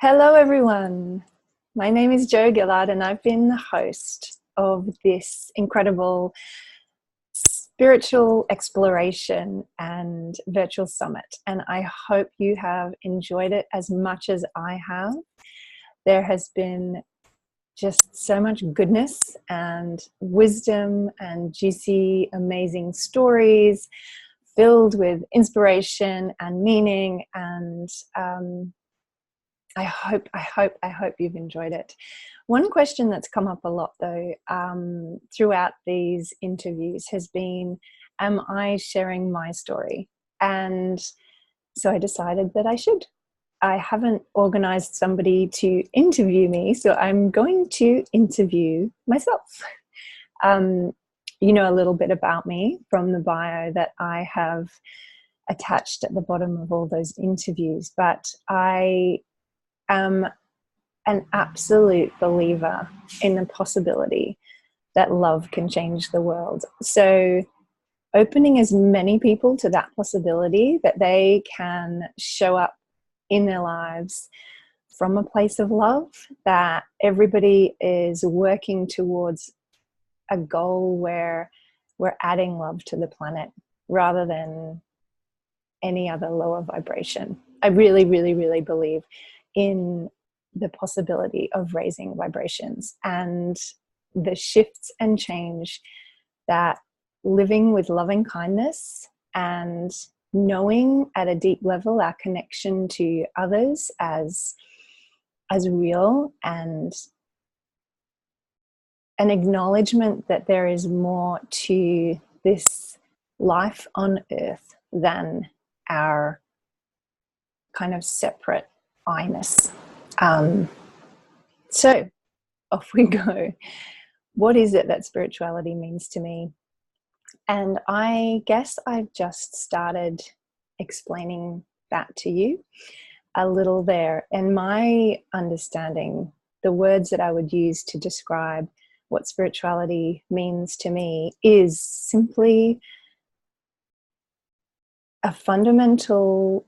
Hello, everyone. My name is Gillard, and I've been the host of this incredible spiritual exploration and virtual summit. And I hope you have enjoyed it as much as I have. There has been just so much goodness and wisdom and juicy, amazing stories filled with inspiration and meaning. And I hope you've enjoyed it. One question that's come up a lot, though, throughout these interviews has been, am I sharing my story? And so I decided that I should. I haven't organized somebody to interview me, so I'm going to interview myself. You know a little bit about me from the bio that I have attached at the bottom of all those interviews, but I am an absolute believer in the possibility that love can change the world. So opening as many people to that possibility that they can show up in their lives from a place of love, that everybody is working towards a goal where we're adding love to the planet rather than any other lower vibration. I really, really, really believe in the possibility of raising vibrations and the shifts and change that living with loving kindness and knowing at a deep level our connection to others as real, and an acknowledgement that there is more to this life on earth than our kind of separate I-ness. So off we go. What is it that spirituality means to me? And I guess I've just started explaining that to you a little there. And my understanding, the words that I would use to describe what spirituality means to me is simply a fundamental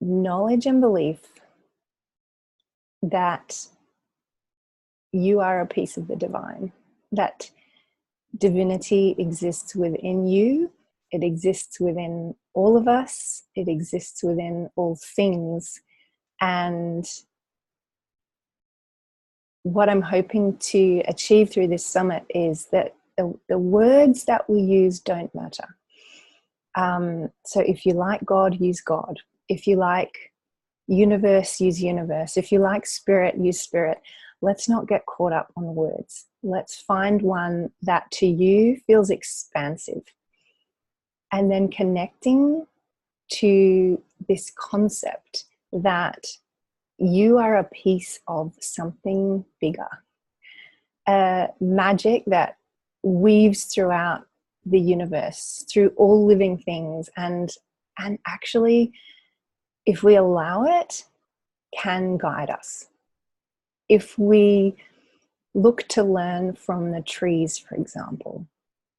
knowledge and belief that you are a piece of the divine, that divinity exists within you, it exists within all of us, it exists within all things. And what I'm hoping to achieve through this summit is that the words that we use don't matter. So if you like God, use God. If you like universe, use universe. If you like spirit, use spirit. Let's not get caught up on the words. Let's find one that to you feels expansive. And then connecting to this concept that you are a piece of something bigger. Magic that weaves throughout the universe, through all living things, and actually, if we allow it, can guide us. If we look to learn from the trees, for example,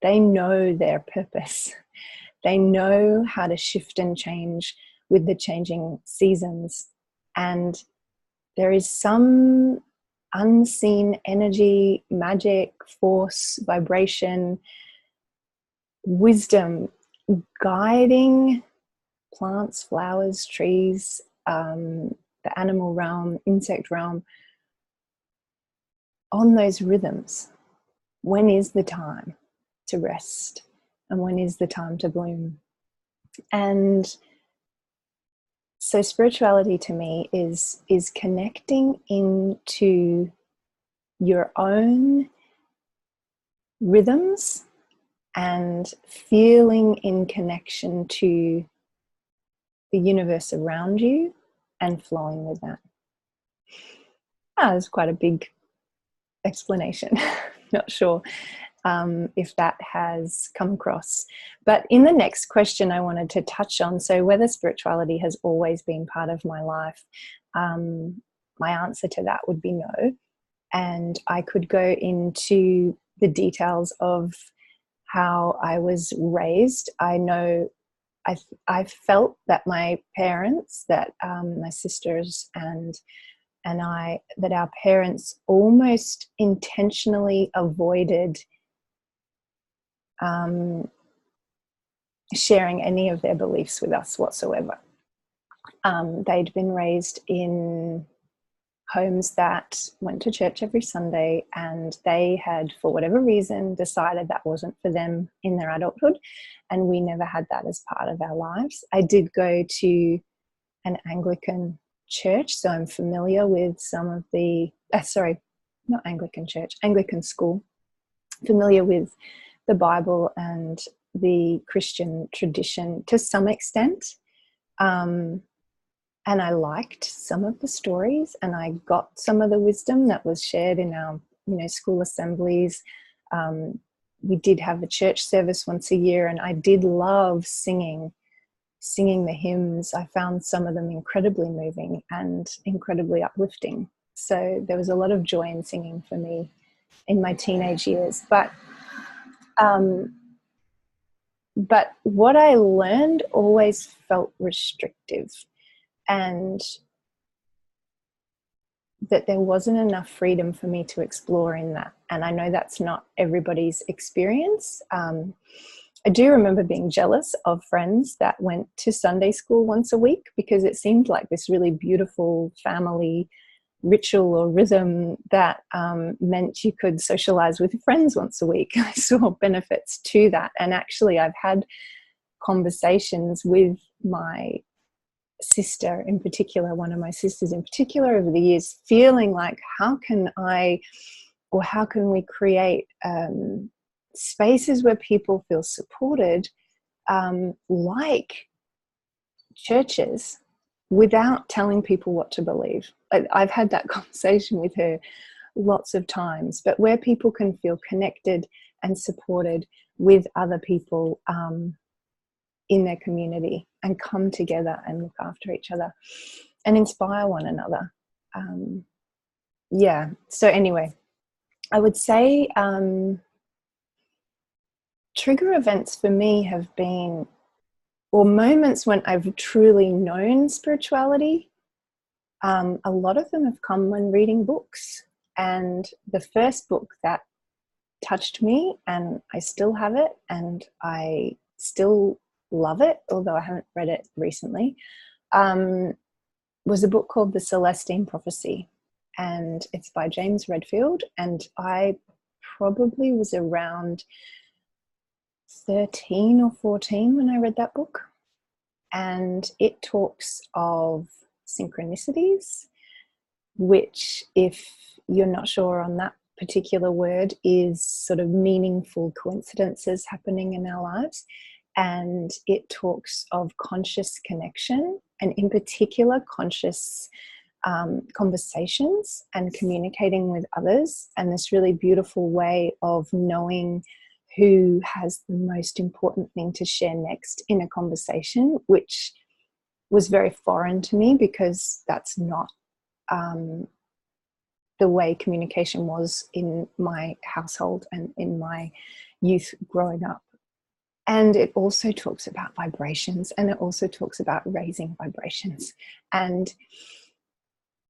they know their purpose. They know how to shift and change with the changing seasons. And there is some unseen energy, magic, force, vibration, wisdom guiding plants, flowers, trees, the animal realm, insect realm, on those rhythms. When is the time to rest? And when is the time to bloom? And so spirituality to me is connecting into your own rhythms and feeling in connection to the universe around you and flowing with that. That's quite a big explanation. Not sure if that has come across. But in the next question I wanted to touch on, so whether spirituality has always been part of my life, my answer to that would be no. And I could go into the details of how I was raised. I know I felt that my parents, that my sisters and that our parents almost intentionally avoided sharing any of their beliefs with us whatsoever. They'd been raised in homes that went to church every Sunday, and they had, for whatever reason, decided that wasn't for them in their adulthood, and we never had that as part of our lives. I did go to an Anglican church, so I'm familiar with some of the, not Anglican church, Anglican school, familiar with the Bible and the Christian tradition to some extent. And I liked some of the stories, and I got some of the wisdom that was shared in our, school assemblies. We did have a church service once a year, and I did love singing the hymns. I found some of them incredibly moving and incredibly uplifting. So there was a lot of joy in singing for me in my teenage years. But what I learned always felt restrictive, and that there wasn't enough freedom for me to explore in that. And I know that's not everybody's experience. I do remember being jealous of friends that went to Sunday school once a week, because it seemed like this really beautiful family ritual or rhythm that meant you could socialize with your friends once a week. I saw benefits to that. And actually, I've had conversations with my sister in particular, one of my sisters in particular, over the years, feeling like, how can we create spaces where people feel supported, like churches, without telling people what to believe. I've had that conversation with her lots of times, but where people can feel connected and supported with other people in their community, and come together and look after each other and inspire one another. So anyway, I would say trigger events for me have been, or moments when I've truly known spirituality, a lot of them have come when reading books. And the first book that touched me, and I still have it, and I still love it, although I haven't read it recently, was a book called The Celestine Prophecy, and it's by James Redfield. And I probably was around 13 or 14 when I read that book, and it talks of synchronicities, which, if you're not sure on that particular word, is sort of meaningful coincidences happening in our lives. And it talks of conscious connection, and in particular conscious conversations and communicating with others, and this really beautiful way of knowing who has the most important thing to share next in a conversation, which was very foreign to me, because that's not the way communication was in my household and in my youth growing up. And it also talks about vibrations, and it also talks about raising vibrations. And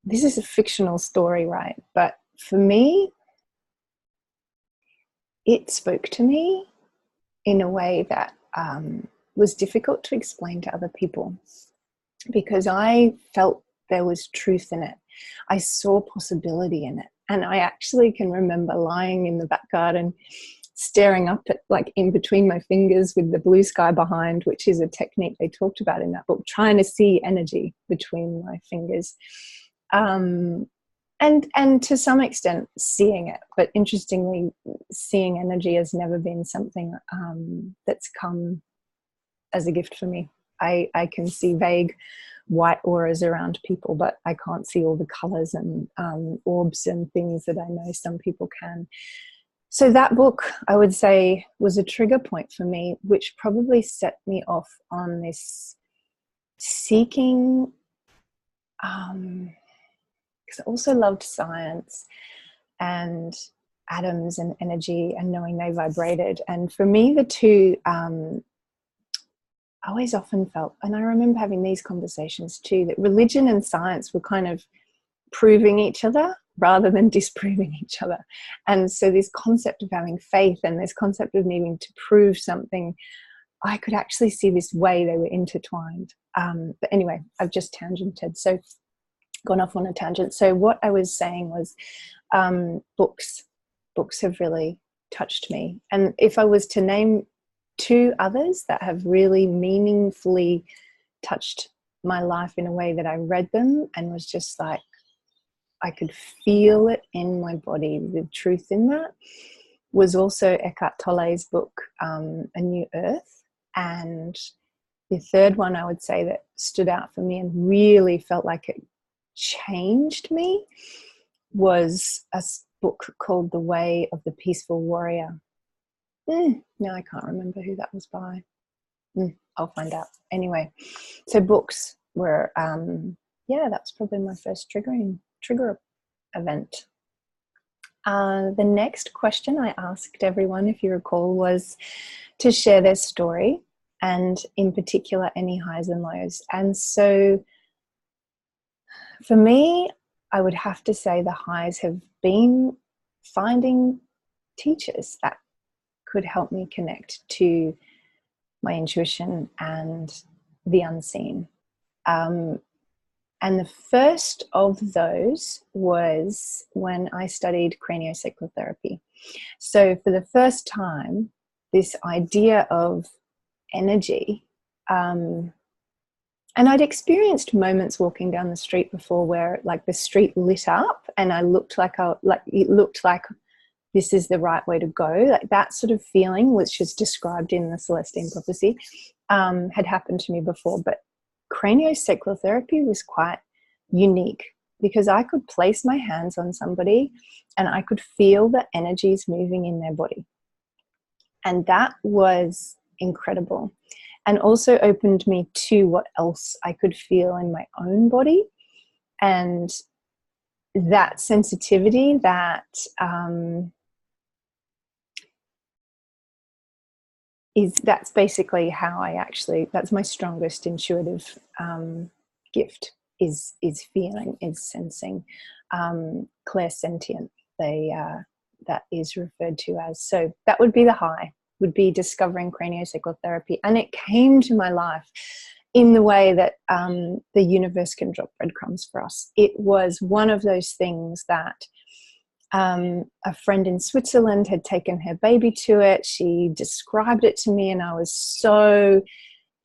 this is a fictional story, right? But for me, it spoke to me in a way that was difficult to explain to other people, because I felt there was truth in it. I saw possibility in it. And I actually can remember lying in the back garden, staring up at, like, in between my fingers with the blue sky behind, which is a technique they talked about in that book, trying to see energy between my fingers. And to some extent seeing it, but interestingly, seeing energy has never been something that's come as a gift for me. I can see vague white auras around people, but I can't see all the colors and orbs and things that I know some people can. So that book, I would say, was a trigger point for me, which probably set me off on this seeking, because I also loved science and atoms and energy and knowing they vibrated. And for me, the two, I always often felt, and I remember having these conversations too, that religion and science were kind of proving each other rather than disproving each other. And so this concept of having faith and this concept of needing to prove something, I could actually see this way they were intertwined. But anyway, I've just tangented, so gone off on a tangent. So what I was saying was books have really touched me. And if I was to name two others that have really meaningfully touched my life in a way that I read them and was just like, I could feel it in my body, the truth in that, was also Eckhart Tolle's book, A New Earth. And the third one I would say that stood out for me and really felt like it changed me was a book called The Way of the Peaceful Warrior. No, I can't remember who that was by. I'll find out. Anyway, so books were, that's probably my first trigger event. The next question I asked everyone, if you recall, was to share their story, and in particular any highs and lows. And so for me, I would have to say the highs have been finding teachers that could help me connect to my intuition and the unseen. And the first of those was when I studied craniosacral therapy. So for the first time, this idea of energy, and I'd experienced moments walking down the street before where like the street lit up and I looked like it looked like this is the right way to go. Like that sort of feeling, which is described in the Celestine Prophecy, had happened to me before. But craniosacral therapy was quite unique because I could place my hands on somebody and I could feel the energies moving in their body. And that was incredible. And also opened me to what else I could feel in my own body. And that sensitivity, that's basically how that's my strongest intuitive gift is feeling, is sensing, clairsentient, that is referred to as. So that would be the high, would be discovering craniosacral therapy. And it came to my life in the way that the universe can drop breadcrumbs for us. It was one of those things that a friend in Switzerland had taken her baby to it. She described it to me and I was so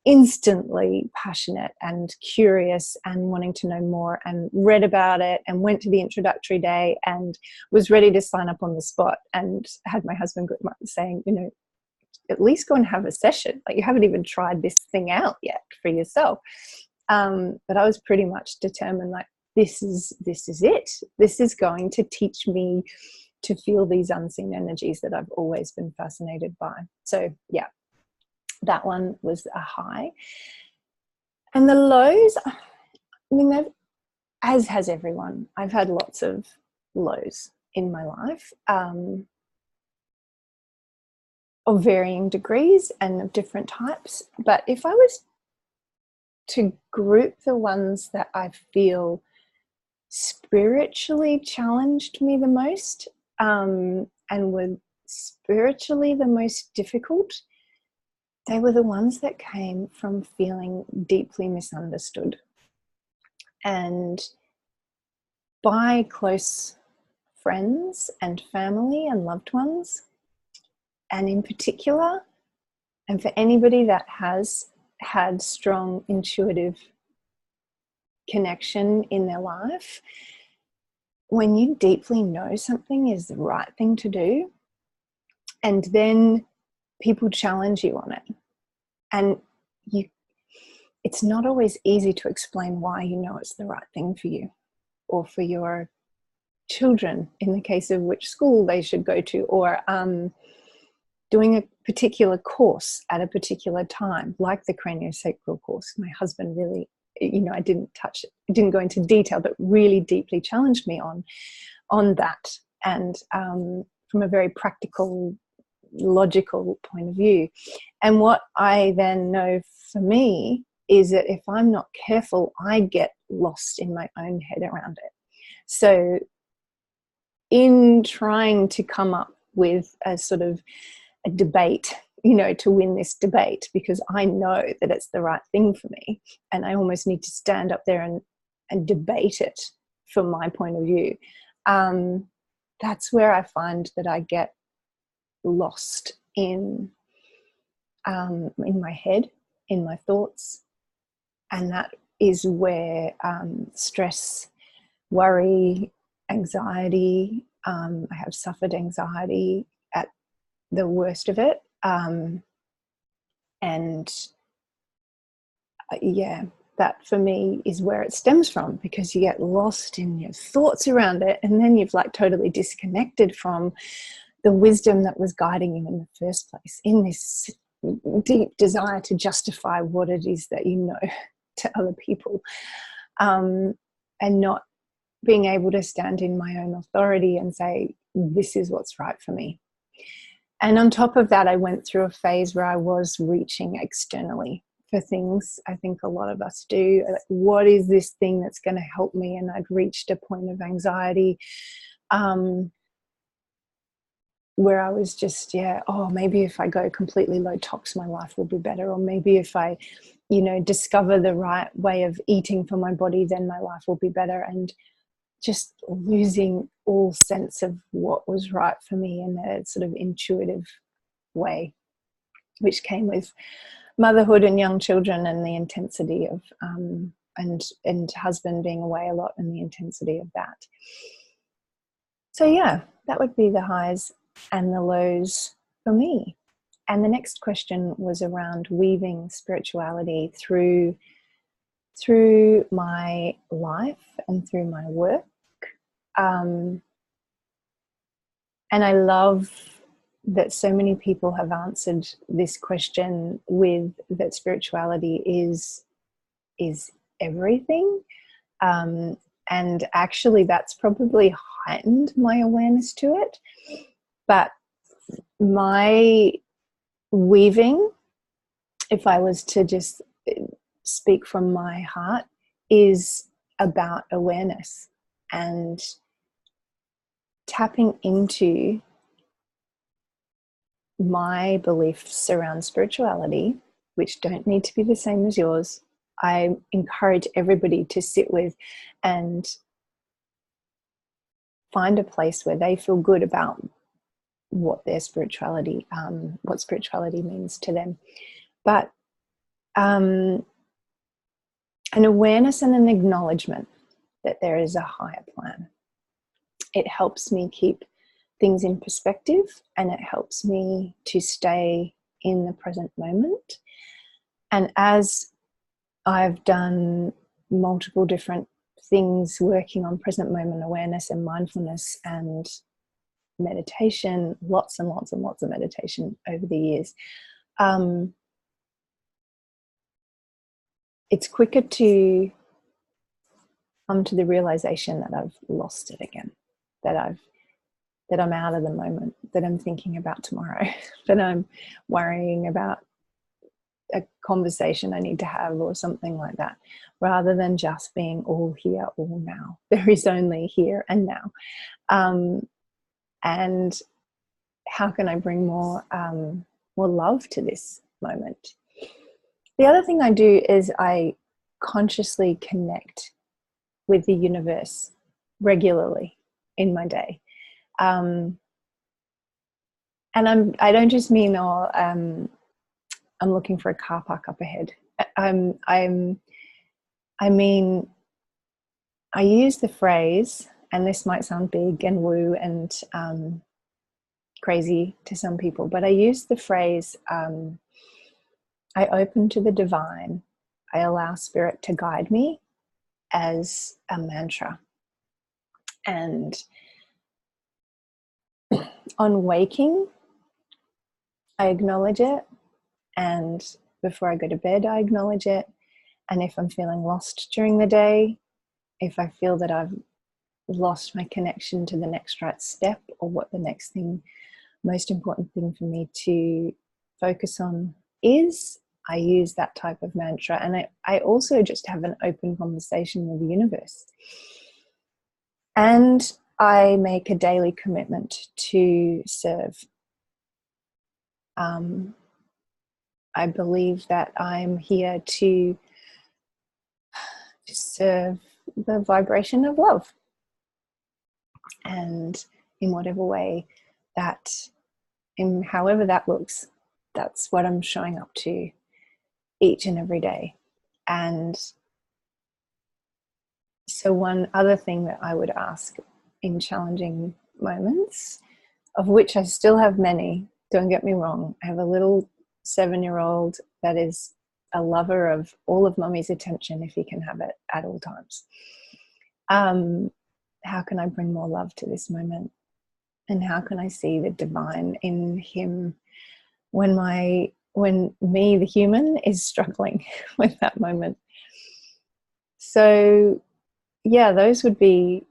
instantly passionate and curious and wanting to know more, and read about it and went to the introductory day and was ready to sign up on the spot, and had my husband saying, you know, at least go and have a session. Like, you haven't even tried this thing out yet for yourself. But I was pretty much determined, like, this is it. This is going to teach me to feel these unseen energies that I've always been fascinated by. So yeah, that one was a high. And the lows, I mean, as has everyone, I've had lots of lows in my life, of varying degrees and of different types. But if I was to group the ones that I feel spiritually challenged me the most, and were spiritually the most difficult, they were the ones that came from feeling deeply misunderstood, and by close friends and family and loved ones. And in particular, and for anybody that has had strong intuitive connection in their life, when you deeply know something is the right thing to do, and then people challenge you on it, and it's not always easy to explain why you know it's the right thing for you or for your children, in the case of which school they should go to, or doing a particular course at a particular time, like the craniosacral course. My husband really, I didn't go into detail, but really deeply challenged me on that. And from a very practical, logical point of view. And what I then know for me is that if I'm not careful, I get lost in my own head around it. So in trying to come up with a sort of a debate, you know, to win this debate, because I know that it's the right thing for me, and I almost need to stand up there and debate it from my point of view. That's where I find that I get lost in my head, in my thoughts, and that is where stress, worry, anxiety. I have suffered anxiety at the worst of it, and yeah, that for me is where it stems from, because you get lost in your thoughts around it, and then you've like totally disconnected from the wisdom that was guiding you in the first place, in this deep desire to justify what it is that you know to other people, and not being able to stand in my own authority and say, this is what's right for me. And on top of that, I went through a phase where I was reaching externally for things. I think a lot of us do. What is this thing that's going to help me? And I'd reached a point of anxiety where I was just, maybe if I go completely low tox, my life will be better. Or maybe if I, discover the right way of eating for my body, then my life will be better. And just losing all sense of what was right for me in a sort of intuitive way, which came with motherhood and young children and the intensity of and husband being away a lot and the intensity of that. So yeah, that would be the highs and the lows for me. And the next question was around weaving spirituality through my life and through my work. And I love that so many people have answered this question with that spirituality is everything. And actually that's probably heightened my awareness to it. But my weaving, if I was to just speak from my heart, is about awareness and tapping into my beliefs around spirituality, which don't need to be the same as yours. I encourage everybody to sit with and find a place where they feel good about what their spirituality, what spirituality means to them. But an awareness and an acknowledgement that there is a higher plan. It helps me keep things in perspective, and it helps me to stay in the present moment. And as I've done multiple different things working on present moment awareness and mindfulness and meditation, lots and lots and lots of meditation over the years, it's quicker to come to the realization that I've lost it again, that I'm out of the moment, that I'm thinking about tomorrow, that I'm worrying about a conversation I need to have or something like that, rather than just being all here, all now. There is only here and now. And how can I bring more love to this moment? The other thing I do is I consciously connect with the universe regularly in my day. And I don't just mean, I'm looking for a car park up ahead. I mean, I use the phrase, and this might sound big and woo and crazy to some people, but I use the phrase, I open to the divine. I allow spirit to guide me, as a mantra. And on waking, I acknowledge it. And before I go to bed, I acknowledge it. And if I'm feeling lost during the day, if I feel that I've lost my connection to the next right step, or what the next thing, most important thing for me to focus on is, I use that type of mantra. And I also just have an open conversation with the universe. And I make a daily commitment to serve. I believe that I'm here to serve the vibration of love. And in whatever way that, in however that looks, that's what I'm showing up to each and every day. And so one other thing that I would ask in challenging moments, of which I still have many, don't get me wrong, I have a little 7-year-old that is a lover of all of mummy's attention if he can have it at all times. How can I bring more love to this moment? And how can I see the divine in him when me, the human, is struggling with that moment? So yeah, those would be,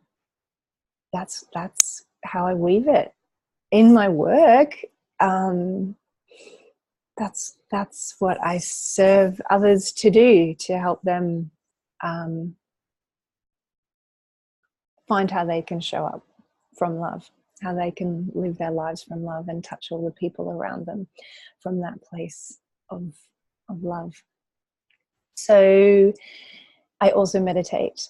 that's how I weave it in my work. That's what I serve others to do, to help them find how they can show up from love, how they can live their lives from love and touch all the people around them from that place of love. So I also meditate.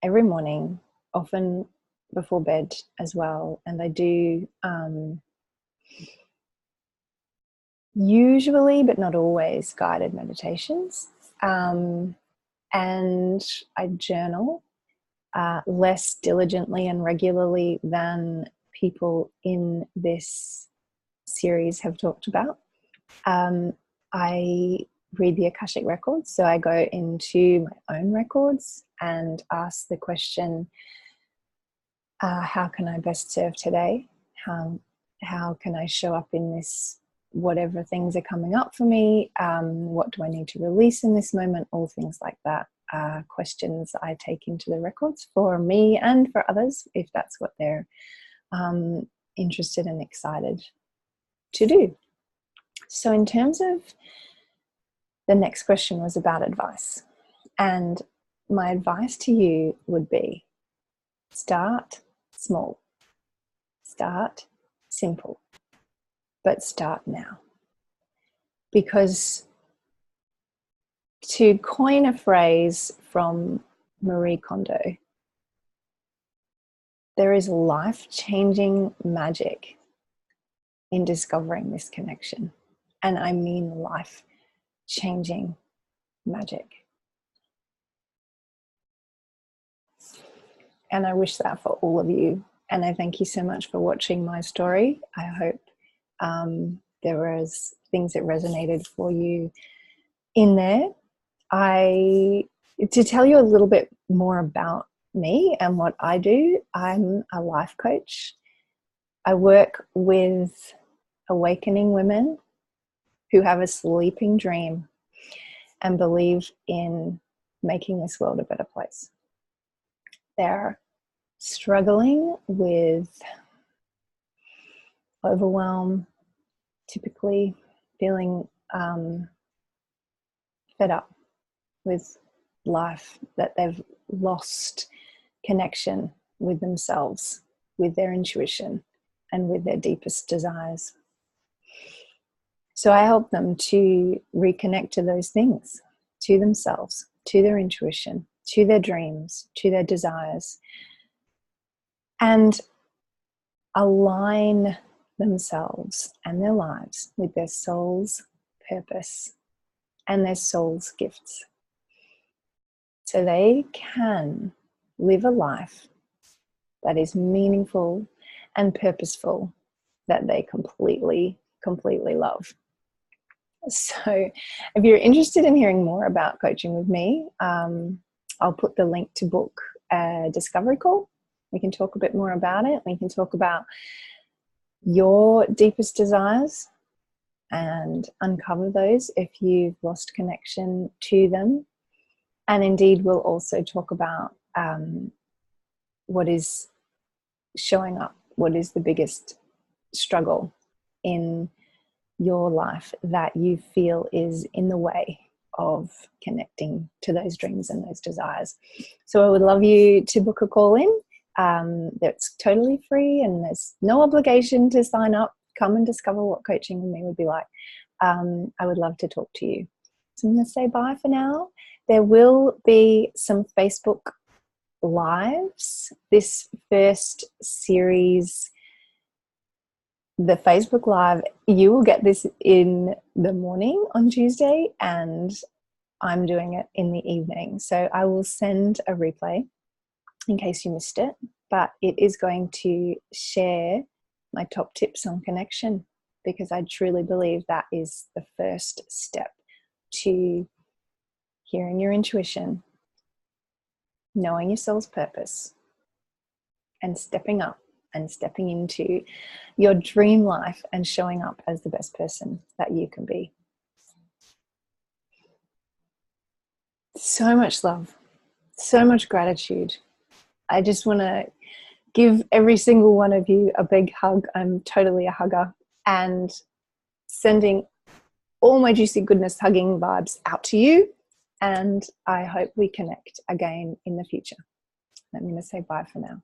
Every morning, often before bed as well. And I do usually, but not always, guided meditations. And I journal less diligently and regularly than people in this series have talked about. I read the Akashic records, so I go into my own records and ask the question, how can I best serve today? How can I show up in this, whatever things are coming up for me? What do I need to release in this moment? All things like that. Questions I take into the records for me and for others, if that's what they're interested and excited to do. So in terms of, the next question was about advice. And my advice to you would be, start small. Start simple. But start now. Because, to coin a phrase from Marie Kondo, there is life-changing magic in discovering this connection. And I mean life-changing magic. And I wish that for all of you. And I thank you so much for watching my story. I hope there was things that resonated for you in there. To tell you a little bit more about me and what I do, I'm a life coach. I work with awakening women who have a sleeping dream and believe in making this world a better place. They're struggling with overwhelm, typically feeling fed up with life, that they've lost connection with themselves, with their intuition, and with their deepest desires. So I help them to reconnect to those things, to themselves, to their intuition, to their dreams, to their desires, and align themselves and their lives with their soul's purpose and their soul's gifts, so they can live a life that is meaningful and purposeful, that they completely love. So if you're interested in hearing more about coaching with me, I'll put the link to book a discovery call. We can talk a bit more about it. We can talk about your deepest desires and uncover those if you've lost connection to them. And indeed, we'll also talk about what is showing up, what is the biggest struggle in your life that you feel is in the way of connecting to those dreams and those desires. So I would love you to book a call in. That's totally free and there's no obligation to sign up. Come and discover what coaching with me would be like. I would love to talk to you. So I'm going to say bye for now. There will be some Facebook lives. This first series, the Facebook Live, you will get this in the morning on Tuesday, and I'm doing it in the evening. So I will send a replay in case you missed it, but it is going to share my top tips on connection, because I truly believe that is the first step to hearing your intuition, knowing your soul's purpose, and stepping up and stepping into your dream life and showing up as the best person that you can be. So much love, so much gratitude. I just want to give every single one of you a big hug. I'm totally a hugger, and sending all my juicy goodness hugging vibes out to you. And I hope we connect again in the future. I'm going to say bye for now.